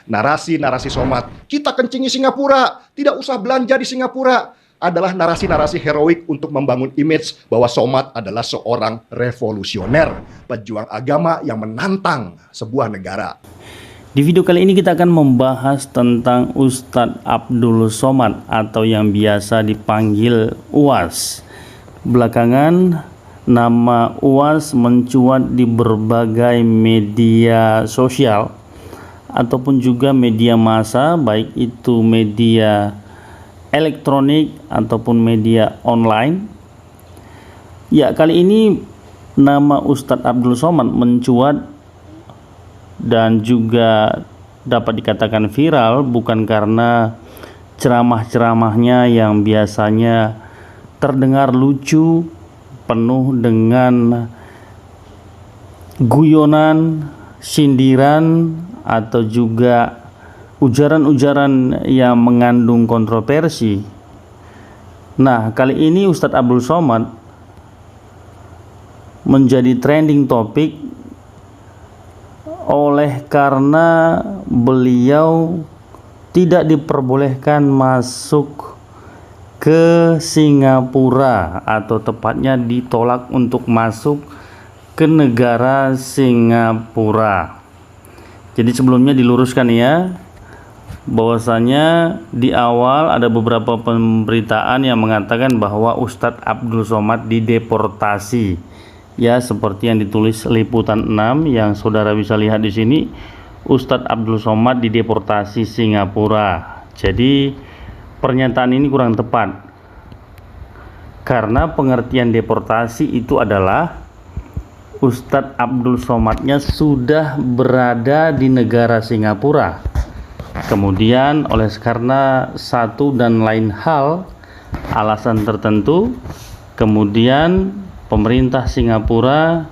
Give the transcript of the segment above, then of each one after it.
Narasi-narasi Somad, kita kencingi Singapura, tidak usah belanja di Singapura, adalah narasi-narasi heroik untuk membangun image bahwa Somad adalah seorang revolusioner, pejuang agama yang menantang sebuah negara. Di video kali ini kita akan membahas tentang Ustadz Abdul Somad atau yang biasa dipanggil Uwas. Belakangan nama Uwas mencuat di berbagai media sosial ataupun juga media massa, baik itu media elektronik ataupun media online. Ya, kali ini nama Ustadz Abdul Somad mencuat dan juga dapat dikatakan viral bukan karena ceramah-ceramahnya yang biasanya terdengar lucu, penuh dengan guyonan, sindiran, atau juga ujaran-ujaran yang mengandung kontroversi. Nah, kali ini Ustadz Abdul Somad menjadi trending topik oleh karena beliau tidak diperbolehkan masuk ke Singapura, atau tepatnya ditolak untuk masuk ke negara Singapura. Jadi sebelumnya diluruskan ya, bahwasanya di awal ada beberapa pemberitaan yang mengatakan bahwa Ustadz Abdul Somad dideportasi. Ya, seperti yang ditulis Liputan 6 yang saudara bisa lihat di sini, Ustadz Abdul Somad dideportasi Singapura. Jadi pernyataan ini kurang tepat, karena pengertian deportasi itu adalah Ustadz Abdul Somadnya sudah berada di negara Singapura, kemudian oleh karena satu dan lain hal, alasan tertentu, kemudian pemerintah Singapura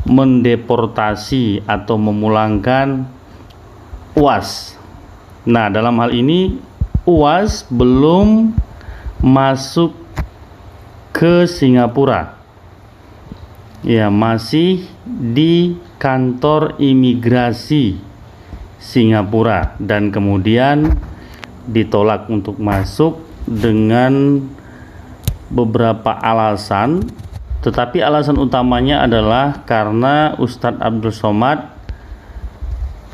mendeportasi atau memulangkan Uwas. Nah, dalam hal ini Uwas belum masuk ke Singapura. Ya, masih di kantor imigrasi Singapura dan kemudian ditolak untuk masuk dengan beberapa alasan. Tetapi alasan utamanya adalah karena Ustadz Abdul Somad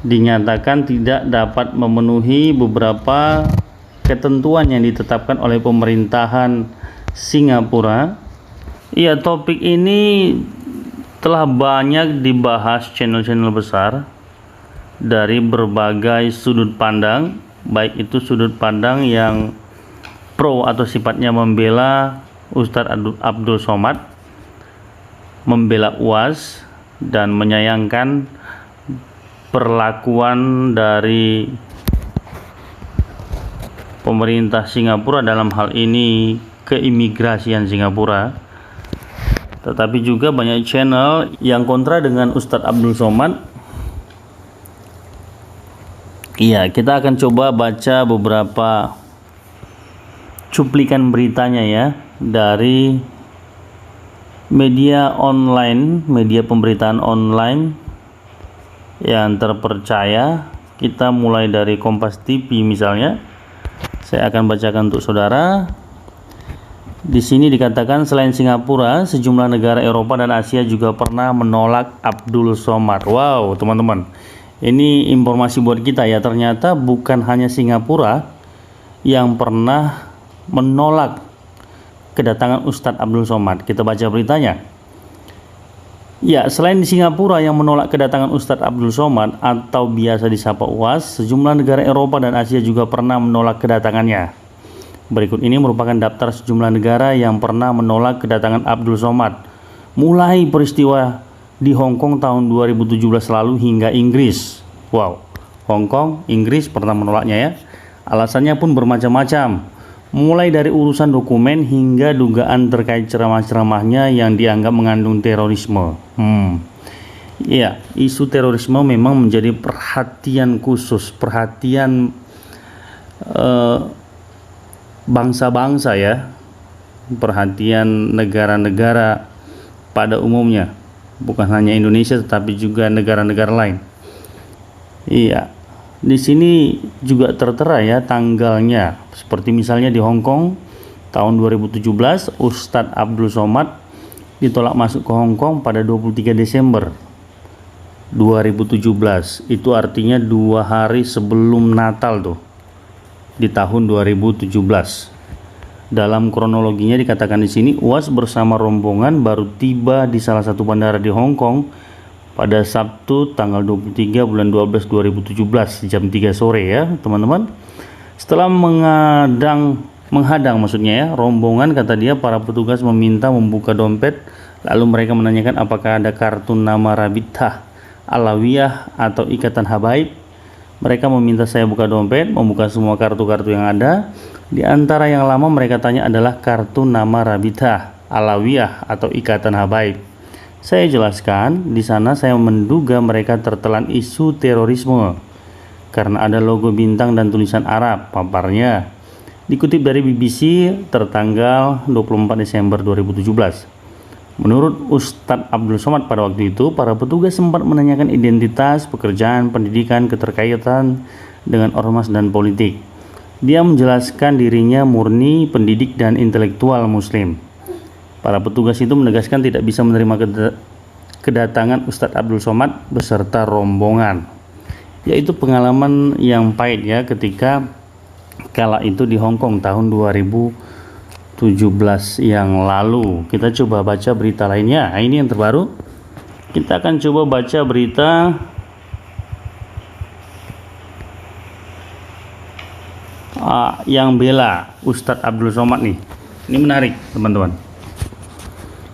dinyatakan tidak dapat memenuhi beberapa ketentuan yang ditetapkan oleh pemerintahan Singapura. Ya, topik ini telah banyak dibahas channel-channel besar dari berbagai sudut pandang, baik itu sudut pandang yang pro atau sifatnya membela Ustadz Abdul Somad, membela Uwas, dan menyayangkan perlakuan dari pemerintah Singapura dalam hal ini keimigrasian Singapura. Tetapi juga banyak channel yang kontra dengan Ustadz Abdul Somad. Iya, kita akan coba baca beberapa cuplikan beritanya ya, dari media online, media pemberitaan online yang terpercaya. Kita mulai dari Kompas TV misalnya. Saya akan bacakan untuk saudara. Di sini dikatakan selain Singapura, sejumlah negara Eropa dan Asia juga pernah menolak Abdul Somad. Wow, teman-teman. Ini informasi buat kita ya. Ternyata bukan hanya Singapura yang pernah menolak kedatangan Ustadz Abdul Somad. Kita baca beritanya. Ya, selain di Singapura yang menolak kedatangan Ustadz Abdul Somad atau biasa disapa Uwas, sejumlah negara Eropa dan Asia juga pernah menolak kedatangannya. Berikut ini merupakan daftar sejumlah negara yang pernah menolak kedatangan Abdul Somad, mulai peristiwa di Hong Kong tahun 2017 lalu hingga Inggris. Wow, Hong Kong, Inggris pernah menolaknya ya. Alasannya pun bermacam-macam, mulai dari urusan dokumen hingga dugaan terkait ceramah-ceramahnya yang dianggap mengandung terorisme. Ya, isu terorisme memang menjadi perhatian khusus, perhatian bangsa-bangsa ya, perhatian negara-negara pada umumnya, bukan hanya Indonesia tetapi juga negara-negara lain. Iya, Di sini juga tertera ya tanggalnya. Seperti misalnya di Hong Kong tahun 2017, Ustadz Abdul Somad ditolak masuk ke Hong Kong pada 23 Desember 2017. Itu artinya 2 hari sebelum Natal tuh, di tahun 2017. Dalam kronologinya dikatakan di sini, UAS bersama rombongan baru tiba di salah satu bandara di Hong Kong pada Sabtu tanggal 23 bulan 12 2017 jam 3 sore ya teman-teman. Setelah menghadang maksudnya ya rombongan, kata dia para petugas meminta membuka dompet, lalu mereka menanyakan apakah ada kartu nama Rabithah Alawiyah atau Ikatan Habaib. Mereka meminta saya buka dompet, membuka semua kartu-kartu yang ada. Di antara yang lama mereka tanya adalah kartu nama Rabithah Alawiyah atau Ikatan Habaib. Saya jelaskan, di sana saya menduga mereka tertelan isu terorisme karena ada logo bintang dan tulisan Arab, paparnya. Dikutip dari BBC tertanggal 24 Desember 2017. Menurut Ustadz Abdul Somad pada waktu itu, para petugas sempat menanyakan identitas, pekerjaan, pendidikan, keterkaitan dengan ormas dan politik. Dia menjelaskan dirinya murni pendidik dan intelektual muslim. Para petugas itu menegaskan tidak bisa menerima kedatangan Ustadz Abdul Somad beserta rombongan. Yaitu pengalaman yang pahit ya ketika kala itu di Hong Kong tahun 2017 yang lalu. Kita coba baca berita lainnya. Nah, ini yang terbaru. Kita akan coba baca berita yang bela Ustadz Abdul Somad nih. Ini menarik teman-teman.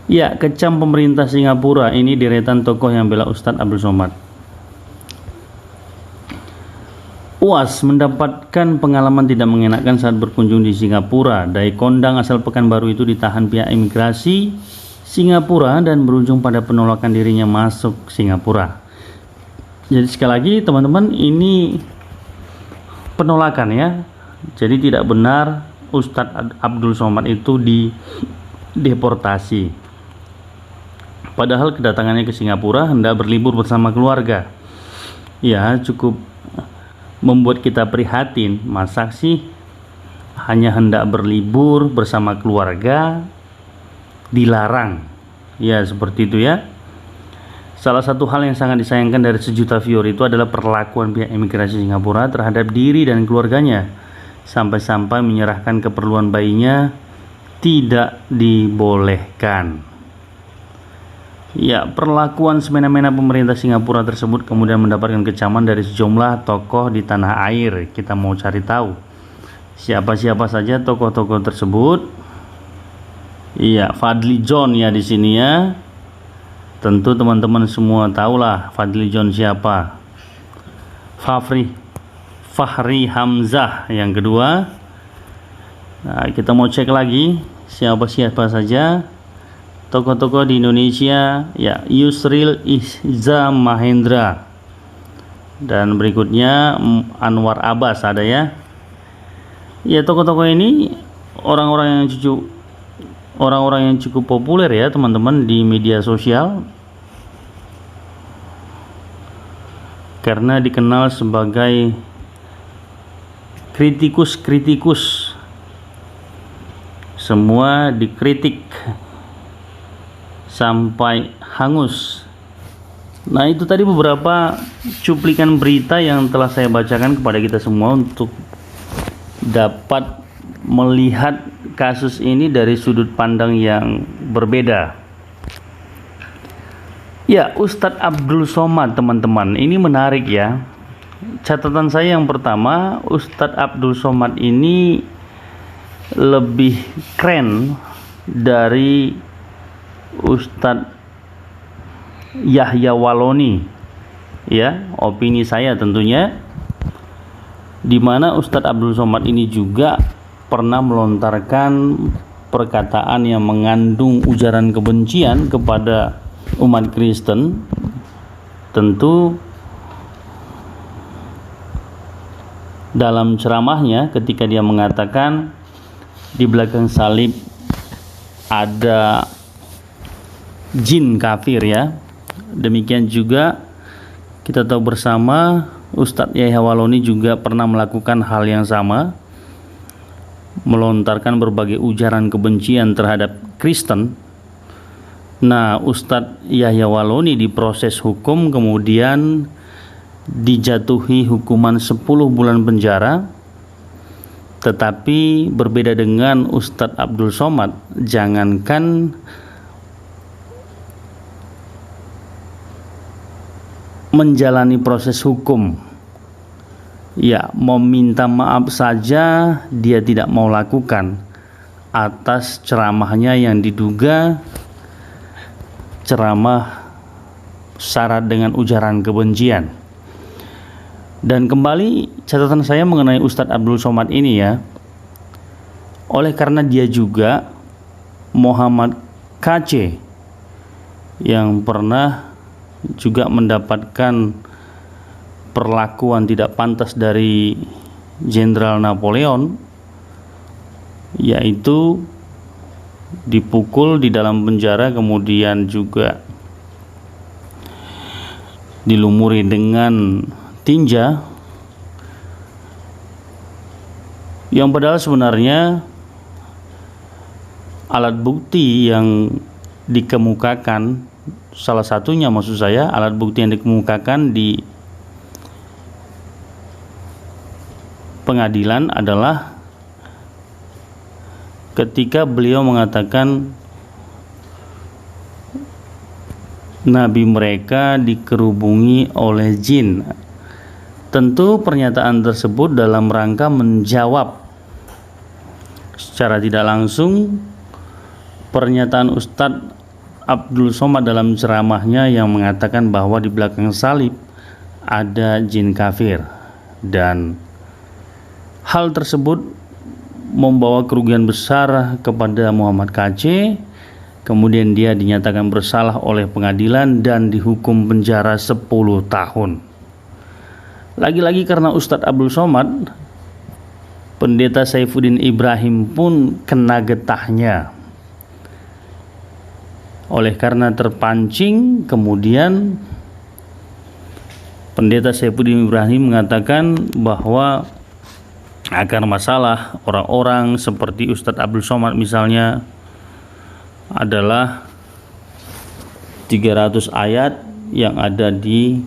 Ya, kecam pemerintah Singapura, ini deretan tokoh yang bela Ustadz Abdul Somad. UAS mendapatkan pengalaman tidak mengenakan saat berkunjung di Singapura. Dai kondang asal Pekanbaru itu ditahan pihak imigrasi Singapura dan berujung pada penolakan dirinya masuk Singapura. Jadi sekali lagi teman-teman, ini penolakan ya. Jadi tidak benar Ustadz Abdul Somad itu dideportasi. Padahal kedatangannya ke Singapura hendak berlibur bersama keluarga. Ya, cukup membuat kita prihatin. Masa sih hanya hendak berlibur bersama keluarga dilarang? Ya, seperti itu ya. Salah satu hal yang sangat disayangkan dari sejuta viewer itu adalah perlakuan pihak imigrasi Singapura terhadap diri dan keluarganya. Sampai-sampai menyerahkan keperluan bayinya tidak dibolehkan. Ya, perlakuan semena-mena pemerintah Singapura tersebut kemudian mendapatkan kecaman dari sejumlah tokoh di tanah air. Kita mau cari tahu siapa-siapa saja tokoh-tokoh tersebut. Iya, Fadli John ya di sini ya. Tentu teman-teman semua tahulah Fadli John siapa. Fahri Hamzah yang kedua. Nah, kita mau cek lagi siapa-siapa saja tokoh-tokoh di Indonesia. Ya, Yusril Ihza Mahendra, dan berikutnya Anwar Abbas ada ya. Ya, tokoh-tokoh ini orang-orang yang cukup populer ya teman-teman di media sosial, karena dikenal sebagai kritikus, semua dikritik sampai hangus. Nah, itu tadi beberapa cuplikan berita yang telah saya bacakan kepada kita semua untuk dapat melihat kasus ini dari sudut pandang yang berbeda. Ya, Ustadz Abdul Somad teman-teman, ini menarik ya. Catatan saya yang pertama, Ustadz Abdul Somad ini lebih keren dari Ustadz Yahya Waloni ya, opini saya tentunya, di mana Ustadz Abdul Somad ini juga pernah melontarkan perkataan yang mengandung ujaran kebencian kepada umat Kristen. Tentu dalam ceramahnya ketika dia mengatakan di belakang salib ada jin kafir ya. Demikian juga kita tahu bersama Ustadz Yahya Waloni juga pernah melakukan hal yang sama, melontarkan berbagai ujaran kebencian terhadap Kristen. Nah, Ustadz Yahya Waloni diproses hukum, kemudian dijatuhi hukuman 10 bulan penjara. Tetapi berbeda dengan Ustadz Abdul Somad, jangankan menjalani proses hukum, ya meminta maaf saja dia tidak mau lakukan atas ceramahnya yang diduga ceramah syarat dengan ujaran kebencian. Dan kembali catatan saya mengenai Ustadz Abdul Somad ini ya, oleh karena dia juga Muhammad KC yang pernah juga mendapatkan perlakuan tidak pantas dari Jenderal Napoleon, yaitu dipukul di dalam penjara, kemudian juga dilumuri dengan tinja, yang padahal sebenarnya alat bukti yang dikemukakan, salah satunya maksud saya alat bukti yang dikemukakan di pengadilan adalah ketika beliau mengatakan nabi mereka dikerubungi oleh jin. Tentu pernyataan tersebut dalam rangka menjawab secara tidak langsung pernyataan Ustadz Abdul Somad dalam ceramahnya yang mengatakan bahwa di belakang salib ada jin kafir, dan hal tersebut membawa kerugian besar kepada Muhammad KC. Kemudian dia dinyatakan bersalah oleh pengadilan dan dihukum penjara 10 tahun. Lagi-lagi karena Ustadz Abdul Somad, Pendeta Saifuddin Ibrahim pun kena getahnya. Oleh karena terpancing, kemudian Pendeta Saifuddin Ibrahim mengatakan bahwa akar masalah orang-orang seperti Ustadz Abdul Somad misalnya adalah 300 ayat yang ada di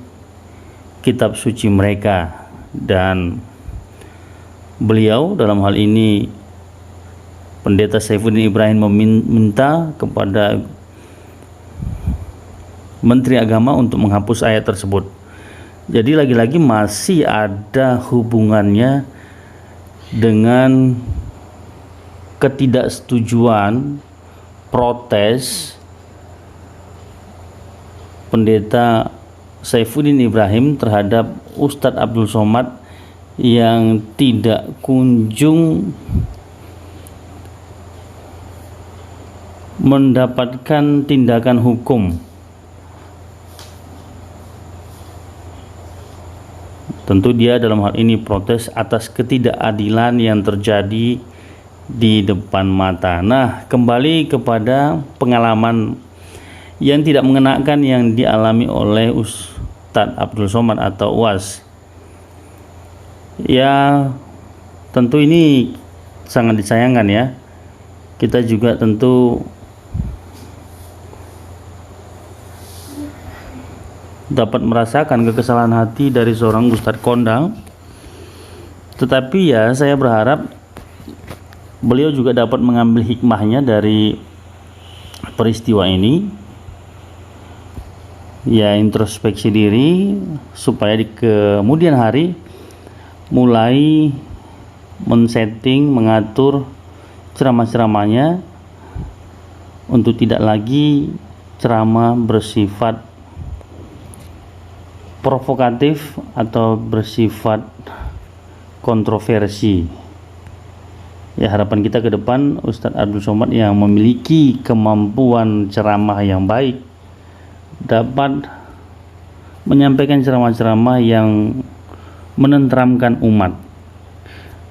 kitab suci mereka, dan beliau dalam hal ini Pendeta Saifuddin Ibrahim meminta kepada Menteri Agama untuk menghapus ayat tersebut. Jadi lagi-lagi masih ada hubungannya dengan ketidaksetujuan protes Pendeta Saifuddin Ibrahim terhadap Ustadz Abdul Somad yang tidak kunjung mendapatkan tindakan hukum. Tentu dia dalam hal ini protes atas ketidakadilan yang terjadi di depan mata. Nah, kembali kepada pengalaman yang tidak mengenakan yang dialami oleh Ustadz Abdul Somad atau UAS. Ya, tentu ini sangat disayangkan ya. Kita juga tentu dapat merasakan kekesalan hati dari seorang Ustadz kondang. Tetapi ya, saya berharap beliau juga dapat mengambil hikmahnya dari peristiwa ini, ya introspeksi diri supaya di kemudian hari mulai men-setting, mengatur ceramah-ceramahnya untuk tidak lagi ceramah bersifat provokatif atau bersifat kontroversi. Ya, harapan kita ke depan Ustadz Abdul Somad yang memiliki kemampuan ceramah yang baik dapat menyampaikan ceramah-ceramah yang menenteramkan umat,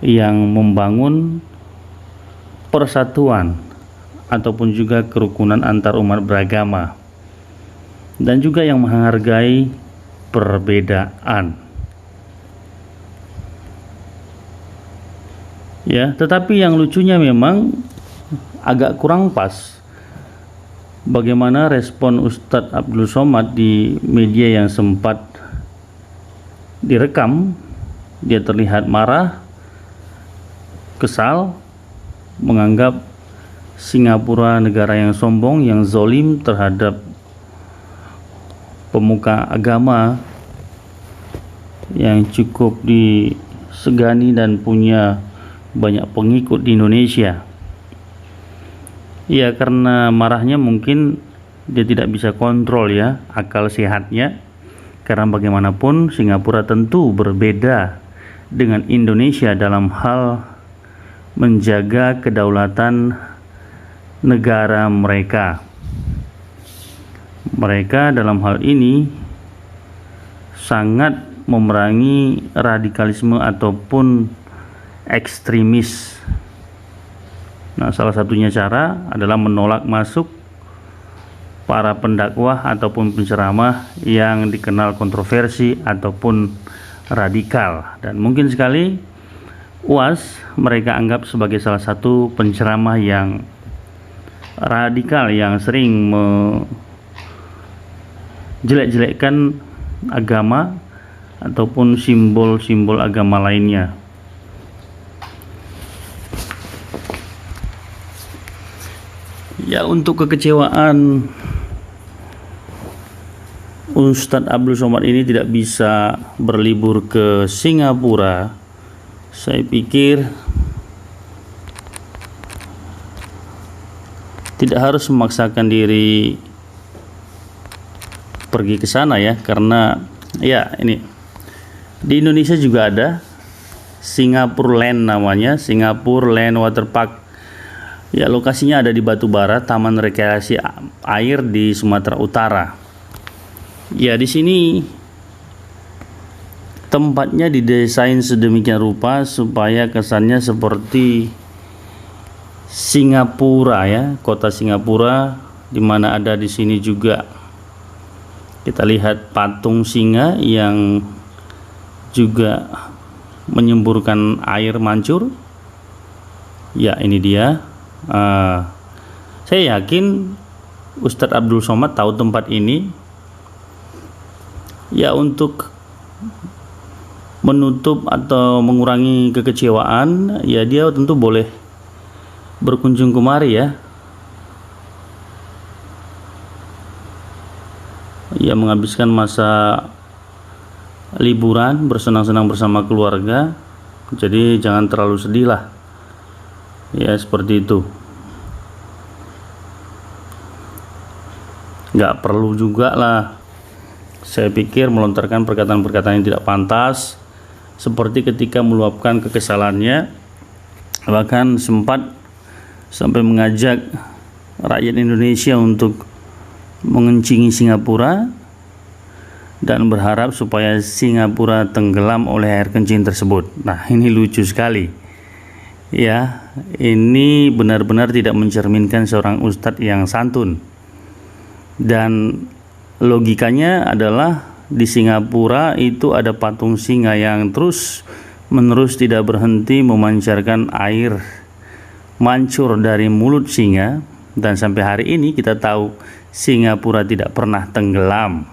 yang membangun persatuan ataupun juga kerukunan antar umat beragama, dan juga yang menghargai perbedaan. Ya, tetapi yang lucunya memang agak kurang pas bagaimana respon Ustadz Abdul Somad di media yang sempat direkam. Dia terlihat marah, kesal, menganggap Singapura negara yang sombong, yang zolim terhadap pemuka agama yang cukup disegani dan punya banyak pengikut di Indonesia. Ya, karena marahnya mungkin dia tidak bisa kontrol ya akal sehatnya, karena bagaimanapun Singapura tentu berbeda dengan Indonesia dalam hal menjaga kedaulatan negara mereka. Mereka dalam hal ini sangat memerangi radikalisme ataupun ekstremis. Nah, salah satunya cara adalah menolak masuk para pendakwah ataupun penceramah yang dikenal kontroversi ataupun radikal, dan mungkin sekali UAS mereka anggap sebagai salah satu penceramah yang radikal yang sering menjelek-jelekkan agama ataupun simbol-simbol agama lainnya. Ya, untuk kekecewaan Ustadz Abdul Somad ini tidak bisa berlibur ke Singapura, saya pikir tidak harus memaksakan diri pergi ke sana ya, karena ya ini di Indonesia juga ada Singapore Land namanya, Singapore Land Water Park. Ya, lokasinya ada di Batubara, Taman Rekreasi Air di Sumatera Utara. Ya, di sini tempatnya didesain sedemikian rupa supaya kesannya seperti Singapura ya, kota Singapura, di mana ada di sini juga kita lihat patung singa yang juga menyemburkan air mancur. Ya, ini dia. Saya yakin Ustadz Abdul Somad tahu tempat ini. Ya, untuk menutup atau mengurangi kekecewaan, ya dia tentu boleh berkunjung kemari ya. Ya, menghabiskan masa liburan bersenang-senang bersama keluarga. Jadi jangan terlalu sedih lah. Ya, seperti itu. Nggak perlu juga lah, saya pikir, melontarkan perkataan-perkataan yang tidak pantas, seperti ketika meluapkan kekesalannya, bahkan sempat sampai mengajak rakyat Indonesia untuk mengencingi Singapura dan berharap supaya Singapura tenggelam oleh air kencing tersebut. Nah, ini lucu sekali. Ya, ini benar-benar tidak mencerminkan seorang ustadz yang santun. Dan logikanya adalah di Singapura itu ada patung singa yang terus-menerus tidak berhenti memancarkan air mancur dari mulut singa, dan sampai hari ini kita tahu Singapura tidak pernah tenggelam.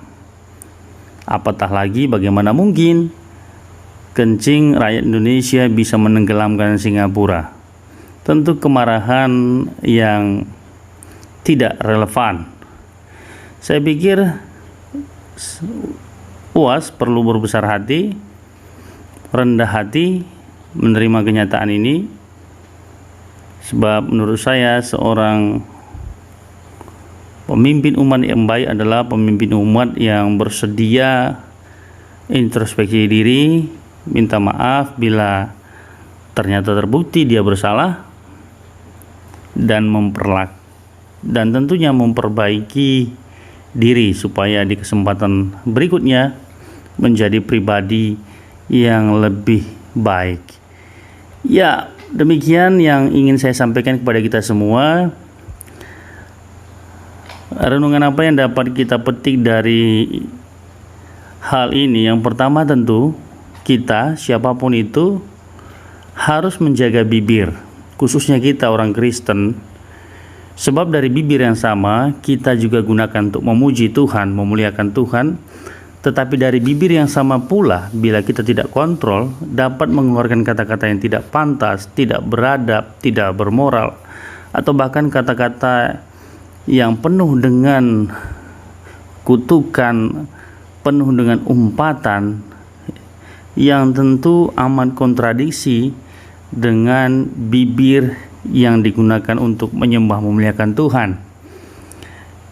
Apatah lagi bagaimana mungkin kencing rakyat Indonesia bisa menenggelamkan Singapura. Tentu kemarahan yang tidak relevan. Saya pikir UAS perlu berbesar hati, rendah hati menerima kenyataan ini, sebab menurut saya seorang pemimpin umat yang baik adalah pemimpin umat yang bersedia introspeksi diri, minta maaf bila ternyata terbukti dia bersalah, dan tentunya memperbaiki diri supaya di kesempatan berikutnya menjadi pribadi yang lebih baik. Ya, demikian yang ingin saya sampaikan kepada kita semua. Renungan apa yang dapat kita petik dari hal ini? Yang pertama, tentu kita, siapapun itu, harus menjaga bibir, khususnya kita orang Kristen. Sebab dari bibir yang sama kita juga gunakan untuk memuji Tuhan, memuliakan Tuhan. Tetapi dari bibir yang sama pula, bila kita tidak kontrol, dapat mengeluarkan kata-kata yang tidak pantas, tidak beradab, tidak bermoral, atau bahkan kata-kata yang penuh dengan kutukan, penuh dengan umpatan, yang tentu amat kontradiksi dengan bibir yang digunakan untuk menyembah memuliakan Tuhan.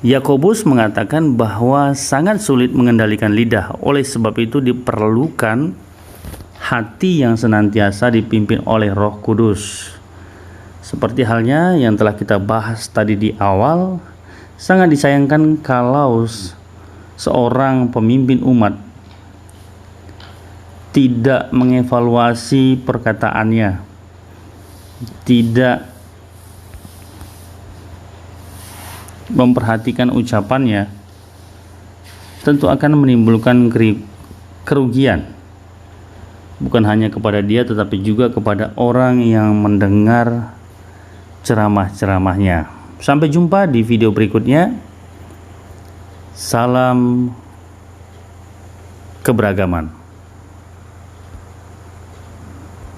Yakobus mengatakan bahwa sangat sulit mengendalikan lidah, oleh sebab itu diperlukan hati yang senantiasa dipimpin oleh Roh Kudus. Seperti halnya yang telah kita bahas tadi di awal, sangat disayangkan kalau seorang pemimpin umat tidak mengevaluasi perkataannya, tidak memperhatikan ucapannya, tentu akan menimbulkan kerugian, bukan hanya kepada dia tetapi juga kepada orang yang mendengar ceramah-ceramahnya. Sampai jumpa di video berikutnya. Salam keberagaman.